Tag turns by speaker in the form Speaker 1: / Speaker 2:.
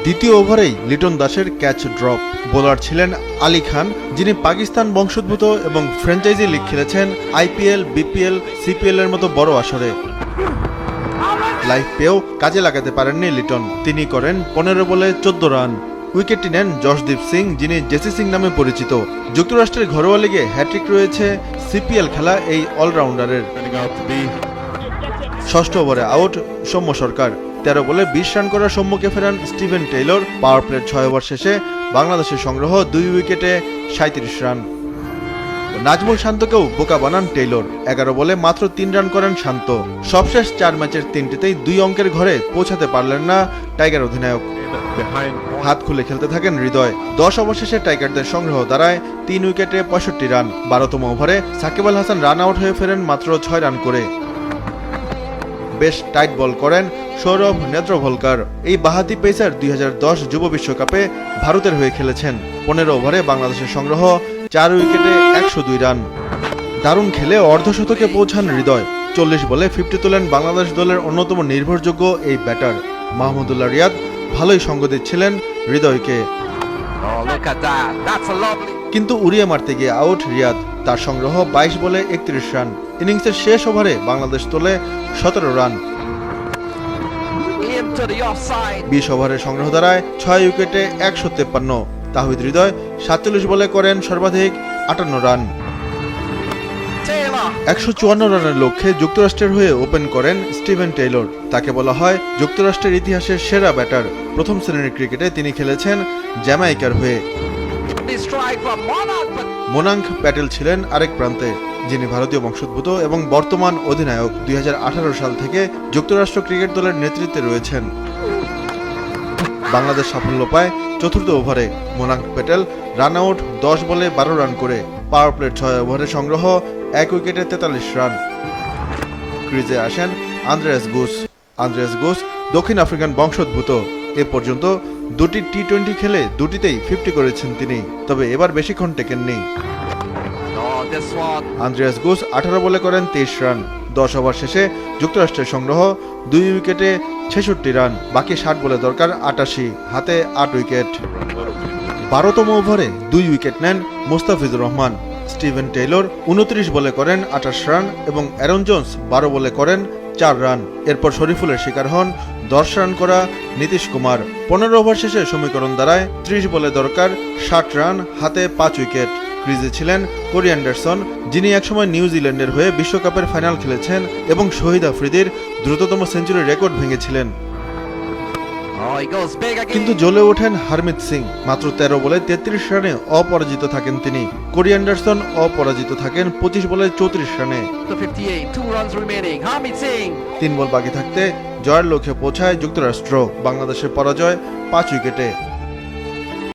Speaker 1: দ্বিতীয় ওভারেই লিটন দাসের catch drop. Bowler ছিলেন আলী খান, যিনি পাকিস্তান বংশোদ্ভূত এবং ফ্র্যাঞ্চাইজি লিগ খেলেছেন আইপিএল, বিপিএল, সিপিএল এর মতো বড় আসরে। লাইফ পেয়েও কাজে লাগাতে পারেননি লিটন। তিনি করেন 15 বলে 14 রান। উইকেটটি নেন জশদীপ সিং, যিনি জেসি সিং নামে পরিচিত। যুক্তরাষ্ট্রের ঘরোয়া লিগে হ্যাট্রিক রয়েছে সিপিএল খেলা এই অলরাউন্ডারের। ষষ্ঠ ওভারে আউট সৌম্য সরকার। 13 বলে 20 রান করার সৌম্যকে ফেরান স্টিভেন টেইলর। পাওয়ার প্লের 6 ওভার শেষে বাংলাদেশের সংগ্রহ 2 উইকেটে 37 রান। নাজমুল শান্তকেও বোকা বানান টেইলর। 11 বলে মাত্র 3 রান করেন শান্ত। সবশেষ 4 ম্যাচের 3টিতেই 2 অঙ্কের ঘরে পৌঁছাতে পারলেন না টাইগার অধিনায়ক। হাত খুলে খেলতে থাকেন হৃদয়। 10 ওভার শেষে টাইগারদের সংগ্রহ দাঁড়ায় 3 উইকেটে 65 রান। 12তম ওভারে সাকিব আল হাসান রান আউট হয়ে ফেরেন মাত্র 6 রান করে। বেশ টাইট বল করেন সৌরভ নেত্রভোলকার। এই বাহাতি পেসার 2010 যুব বিশ্বকাপে ভারতের হয়ে খেলেছেন। 15 ওভারে বাংলাদেশের সংগ্রহ 4 উইকেটে 102 রান। দারুণ খেলে অর্ধশতকে পৌঁছান হৃদয়। 40 বলে 50 তোলেন বাংলাদেশ দলের অন্যতম নির্ভরযোগ্য এই ব্যাটার। মাহমুদুল্লাহ রিয়াদ ভালোই সঙ্গ দিচ্ছিলেন হৃদয়কে, কিন্তু উড়িয়ে মারতে গিয়ে আউট রিয়াদ। তার সংগ্রহ 22 বলে 31 রান। ইনিংসের শেষ ওভারে বাংলাদেশ তোলে 17 রান। 20 ওভারের সংগ্রহ দাঁড়ায় 6 উইকেটে 153। তাহিদ হৃদয় 47 বলে করেন সর্বাধিক 58 রান। 154 রানের লক্ষ্যে যুক্তরাষ্ট্রের হয়ে ওপেন করেন স্টিভেন টেইলর। তাকে বলা হয় যুক্তরাষ্ট্রের ইতিহাসের সেরা ব্যাটার। প্রথম শ্রেণীর ক্রিকেটে তিনি খেলেছেন জ্যামাইকার হয়ে। মোনাঙ্ক প্যাটেল ছিলেন আরেক প্রান্তে, যিনি ভারতীয় বংশোদ্ভূত এবং বর্তমান অধিনায়ক। 2018 সাল থেকে যুক্তরাষ্ট্র ক্রিকেট দলের নেতৃত্বে রয়েছেন। বাংলাদেশ সাফল্য পায় চতুর্থ ওভারে। মোনাঙ্ক প্যাটেল রান আউট 10 বলে 12 রান করে। পাওয়ার প্লের 6 ওভারে সংগ্রহ 1 উইকেটে 43 রান। ক্রিজে আসেন আন্দ্রেয়াস গুস দক্ষিণ আফ্রিকান বংশোদ্ভূত। এ পর্যন্ত 2টি টি-20 খেলে 2টিতেই 50 করেছেন তিনি, তবে এবার বেশিক্ষণ টেকেননি। আন্দ্রেয়াস গুস 18 বলে করেন 23 রান। 10 ওভার শেষে যুক্তরাষ্ট্রের সংগ্রহ 2 উইকেটে 66 রান। বাকি 60 বলে দরকার 88, হাতে 8 উইকেট। 12তম ওভারে 2 উইকেট নেন মুস্তাফিজুর রহমান। স্টিভেন টেইলর 29 বলে করেন 28 রান এবং অ্যারন জোন্স 12 বলে করেন 4 রান। এরপর শরীফুলের শিকার হন 10 রান করা নীতিশ কুমার। 15 ওভার শেষে সমীকরণ দাঁড়ায় 30 বলে দরকার 60 রান, হাতে 5 উইকেট। ক্রিজে ছিলেন কোরি অ্যান্ডারসন, যিনি একসময় নিউজিল্যান্ডের হয়ে বিশ্বকাপের ফাইনাল খেলেছেন এবং শহীদ আফ্রিদির দ্রুততম সেঞ্চুরির রেকর্ড ভেঙেছিলেন। কিন্তু জ্বলে ওঠেন হারমিত সিং। মাত্র 13 বলে 33 রানে অপরাজিত থাকেন তিনি। কোরি অ্যান্ডারসন অপরাজিত থাকেন 25 বলে 34 রানে। 3 বল বাকি থাকতে জয়ের লক্ষ্যে পৌঁছায় যুক্তরাষ্ট্র। বাংলাদেশের পরাজয় 5 উইকেটে।